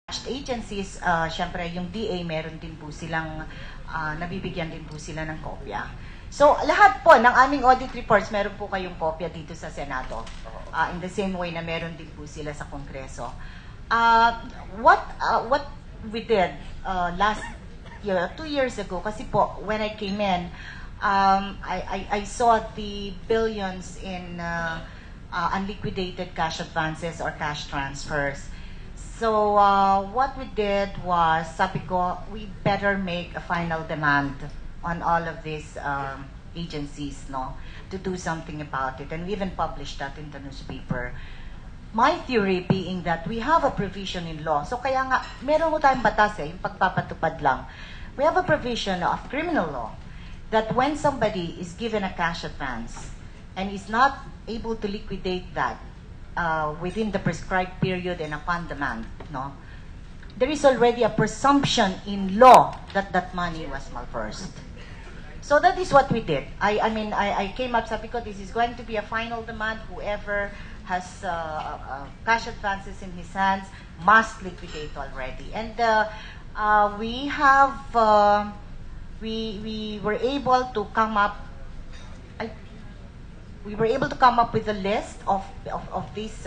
agencies, syempre yung DA, meron din po silang, nabibigyan din po sila ng kopya. So, lahat po ng aming audit reports, meron po kayong kopya dito sa Senado. In the same way na meron din po sila sa Kongreso. What we did last year, 2 years ago, kasi po, when I came in, I saw the billions in unliquidated cash advances or cash transfers. So, what we did was, sabi ko, we better make a final demand on all of these agencies, no, to do something about it. And we even published that in the newspaper. My theory being that we have a provision in law. So, kaya nga, meron mo tayong batas yung pagpapatupad lang. We have a provision of criminal law that when somebody is given a cash advance and is not able to liquidate that, within the prescribed period and upon demand, no, there is already a presumption in law that that money was malversed. So that is what we did. I came up, sabi ko, this is going to be a final demand. Whoever has cash advances in his hands must liquidate already. And we were able to come up. We were able to come up with a list of these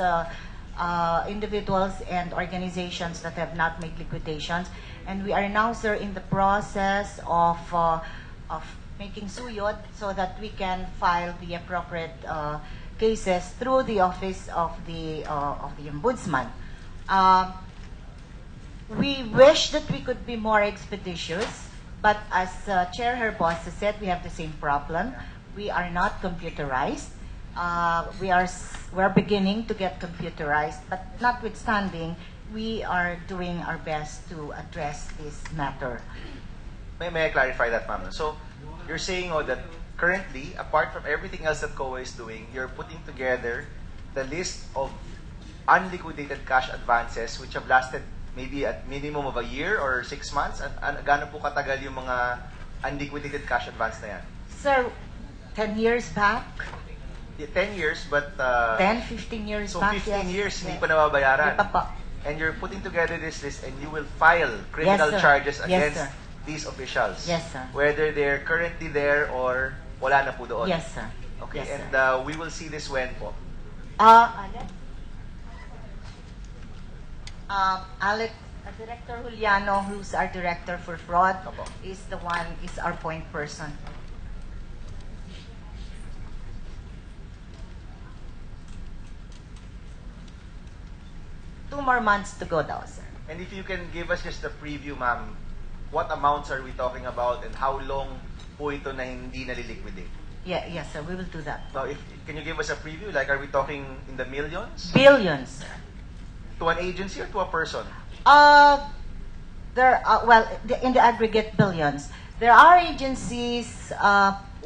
individuals and organizations that have not made liquidations, and we are now, sir, in the process of making suyod so that we can file the appropriate cases through the office of the ombudsman. We wish that we could be more expeditious, but as Chair Herbosa said, we have the same problem. We are not computerized. We're beginning to get computerized, but notwithstanding, we are doing our best to address this matter. May I clarify that, ma'am? So, you're saying that currently, apart from everything else that COA is doing, you're putting together the list of unliquidated cash advances which have lasted maybe at minimum of a year or 6 months? Gaano po katagal yung mga unliquidated cash advance na yan? Sir, 10 years back. 10 years, but 10, 15 years so back. 15 yes, years, yes. hindi pa nababayaran. Hindi pa po. And you're putting together this list and you will file criminal Yes, sir. charges Yes, against sir. these officials. Yes, sir. Whether they're currently there or wala na po doon. Yes, sir. Okay, Yes, and sir. we will see this when po? Alex, Director Juliano, who's our director for fraud, Opo. is our point person. Two more months to go daw, sir. And if you can give us just a preview, ma'am, what amounts are we talking about and how long po ito na hindi naliliquidate? Yes, sir. We will do that. Now, can you give us a preview? Like, are we talking in the millions? Billions, sir. To an agency or to a person? In the aggregate billions. There are agencies,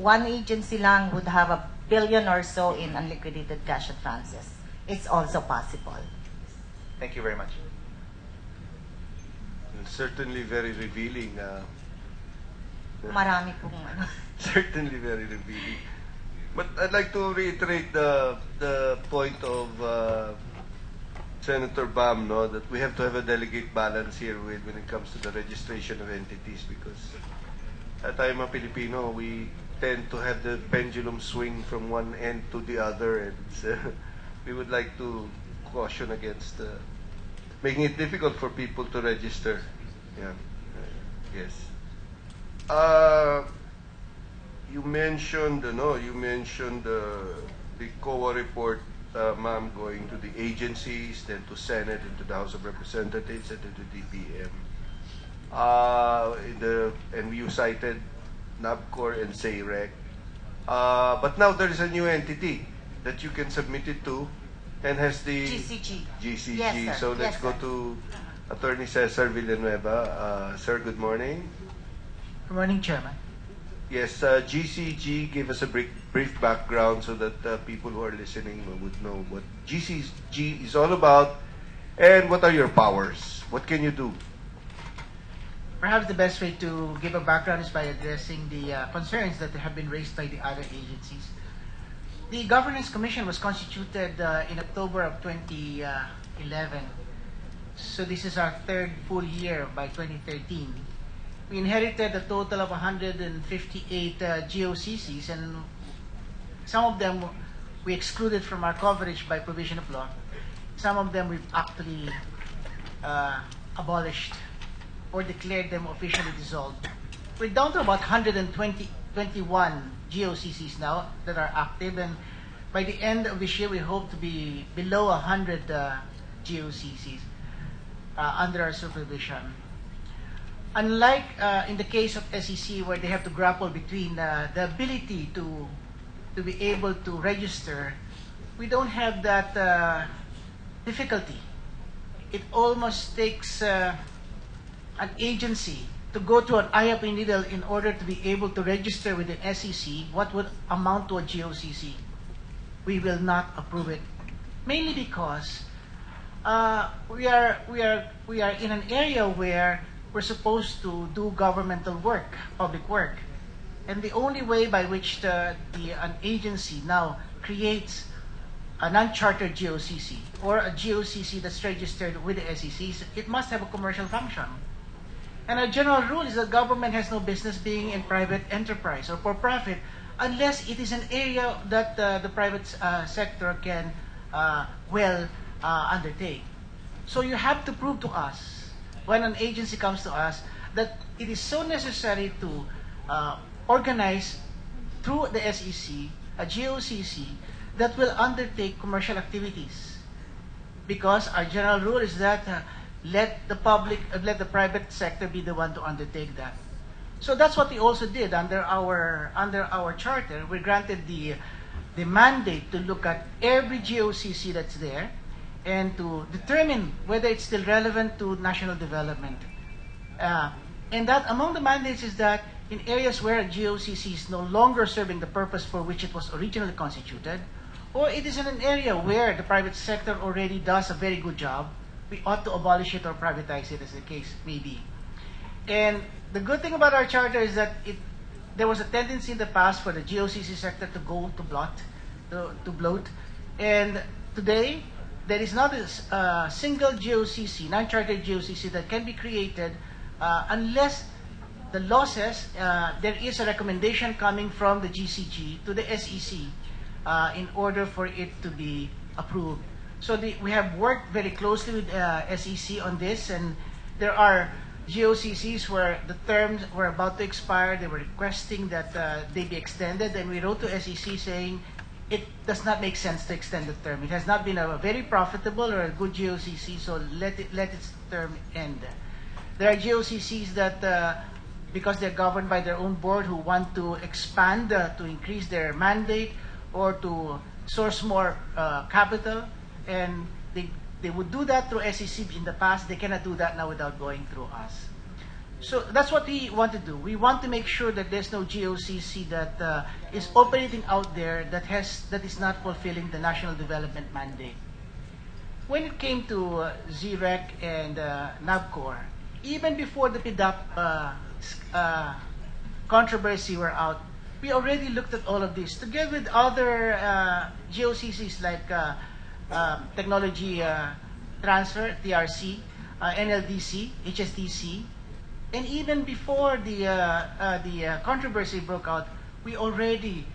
one agency lang would have $1 billion or so in unliquidated cash advances. It's also possible. Thank you very much. Certainly very revealing. Marami pong ano. Certainly very revealing. But I'd like to reiterate the point of Senator Bam, no, that we have to have a delicate balance here when it comes to the registration of entities, because tayo mga Pilipino, we tend to have the pendulum swing from one end to the other, and we would like to caution against making it difficult for people to register. Yeah. Yes. You mentioned, the COA report, ma'am, going to the agencies, then to Senate, and to the House of Representatives, and to the DPM. And you cited NABCOR and SAYREC. But now there is a new entity that you can submit it to, and has the GCG. GCG. Yes, sir. So let's Yes, go sir. to Attorney Cesar Villanueva. Sir, good morning. Good morning, Chairman. Yes, GCG, give us a brief background so that people who are listening would know what GCG is all about, and what are your powers? What can you do? Perhaps the best way to give a background is by addressing the concerns that have been raised by the other agencies. The Governance Commission was constituted in October of 2011 So this is our third full year by 2013. We inherited a total of 158 GOCCs, and some of them we excluded from our coverage by provision of law. Some of them we've actually abolished or declared them officially dissolved. We're down to about 121 GOCCs now that are active, and by the end of this year, we hope to be below 100 GOCCs under our supervision. Unlike in the case of SEC, where they have to grapple between the ability to be able to register, we don't have that difficulty. It almost takes an agency to go to an eye needle in order to be able to register with the SEC what would amount to a GOCC. We will not approve it, mainly because we are in an area where we're supposed to do governmental work, public work, and the only way by which an agency now creates an unchartered GOCC or a GOCC that's registered with the SEC, it must have a commercial function. And a general rule is that government has no business being in private enterprise or for profit unless it is an area that the private sector can undertake. So you have to prove to us, when an agency comes to us, that it is so necessary to organize through the SEC a GOCC that will undertake commercial activities. Because our general rule is that let the private sector be the one to undertake that. So that's what we also did under our charter. We granted the mandate to look at every GOCC that's there and to determine whether it's still relevant to national development. And that among the mandates is that in areas where a GOCC is no longer serving the purpose for which it was originally constituted, or it is in an area where the private sector already does a very good job, we ought to abolish it or privatize it, as the case may be. And the good thing about our charter is that there was a tendency in the past for the GOCC sector to go to bloat. And today, there is not a single GOCC, non-chartered GOCC, that can be created unless the law says there is a recommendation coming from the GCG to the SEC in order for it to be approved. So we have worked very closely with SEC on this, and there are GOCCs where the terms were about to expire. They were requesting that they be extended, and we wrote to SEC saying it does not make sense to extend the term. It has not been a very profitable or a good GOCC, so let its term end. There are GOCCs that, because they're governed by their own board, who want to expand to increase their mandate or to source more capital, and they would do that through SEC in the past. They cannot do that now without going through us. So that's what we want to do. We want to make sure that there's no GOCC that is operating out there that is not fulfilling the national development mandate. When it came to ZREC and NABCOR, even before the PDAP controversy were out, we already looked at all of this together with other GOCCs like Technology Transfer, TRC, NLDC, HSDC, and even before the controversy broke out, we already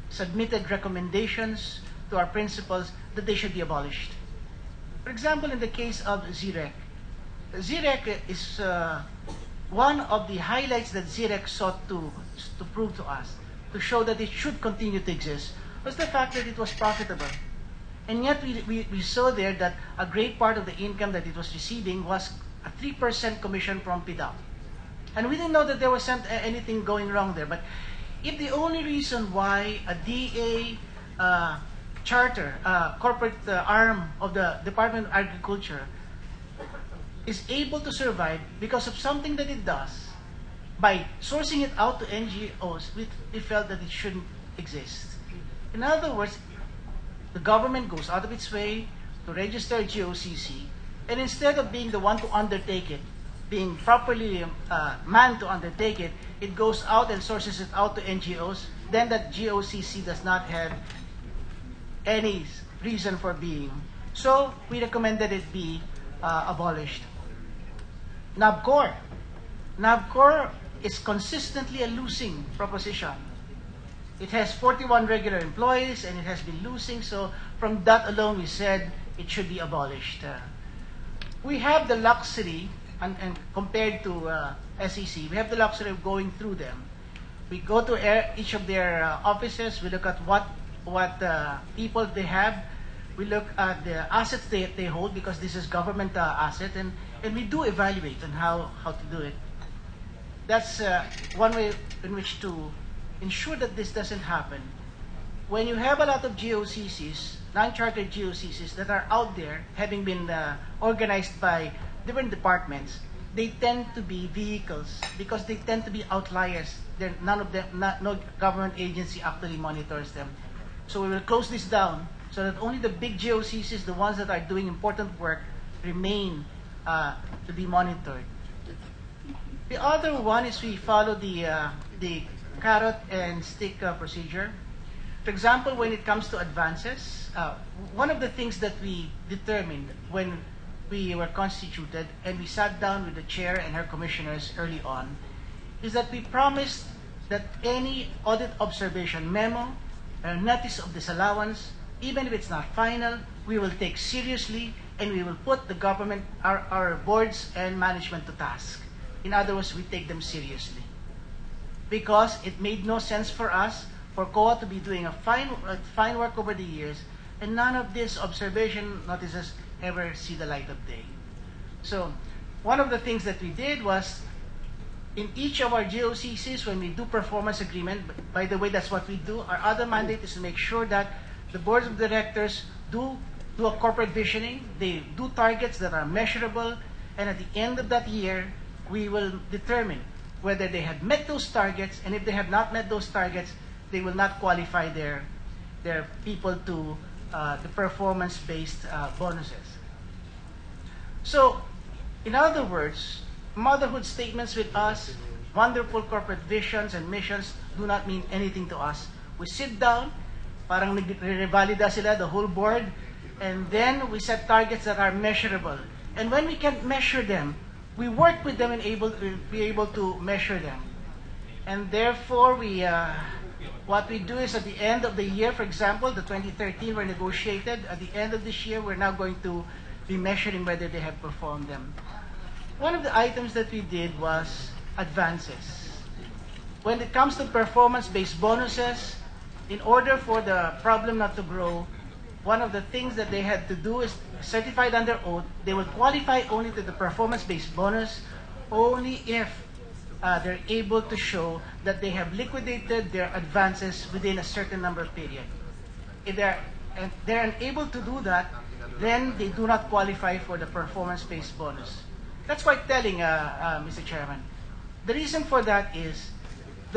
submitted recommendations to our principals that they should be abolished. For example, in the case of ZREC, ZREC is one of the highlights that ZREC sought to prove to us, to show that it should continue to exist, was the fact that it was profitable. And yet we saw there that a great part of the income that it was receiving was a 3% commission from PDAP. And we didn't know that there wasn't anything going wrong there. But if the only reason why a DA charter, corporate arm of the Department of Agriculture is able to survive because of something that it does, by sourcing it out to NGOs, we felt that it shouldn't exist. In other words, the government goes out of its way to register GOCC, and instead of being the one to undertake it, being properly manned to undertake it, it goes out and sources it out to NGOs. Then that GOCC does not have any reason for being. So we recommended it be abolished. NABCOR. NABCOR is consistently a losing proposition. It has 41 regular employees and it has been losing, so from that alone we said it should be abolished. We have the luxury, and compared to SEC, we have the luxury of going through them. We go to each of their offices, we look at what people they have, we look at the assets they hold, because this is government asset, and we do evaluate on how to do it. That's one way in which to ensure that this doesn't happen. When you have a lot of GOCCs, non-chartered GOCCs that are out there, having been organized by different departments, they tend to be vehicles because they tend to be outliers. No government agency actually monitors them. So we will close this down so that only the big GOCCs, the ones that are doing important work, remain to be monitored. The other one is we follow the carrot and stick procedure. For example, when it comes to advances, one of the things that we determined when we were constituted and we sat down with the chair and her commissioners early on is that we promised that any audit observation memo or notice of disallowance, even if it's not final, we will take seriously and we will put the government, our boards and management to task. In other words, we take them seriously. Because it made no sense for us, for COA to be doing a fine work over the years, and none of these observation notices ever see the light of day. So, one of the things that we did was, in each of our GOCCs, when we do performance agreement, by the way, that's what we do, our other mandate is to make sure that the boards of directors do a corporate visioning, they do targets that are measurable, and at the end of that year, we will determine whether they have met those targets, and if they have not met those targets, they will not qualify their people to the performance-based bonuses. So, in other words, motherhood statements with us, wonderful corporate visions and missions do not mean anything to us. We sit down, parang nagre-revalida sila, the whole board, and then we set targets that are measurable. And when we can't measure them, we work with them and be able to measure them. And therefore, what we do is at the end of the year, for example, the 2013 were negotiated. At the end of this year, we're now going to be measuring whether they have performed them. One of the items that we did was advances. When it comes to performance-based bonuses, in order for the problem not to grow, one of the things that they had to do is, certified under oath, they will qualify only to the performance-based bonus only if they're able to show that they have liquidated their advances within a certain number of period. If they're unable to do that, then they do not qualify for the performance-based bonus. That's quite telling, Mr. Chairman. The reason for that is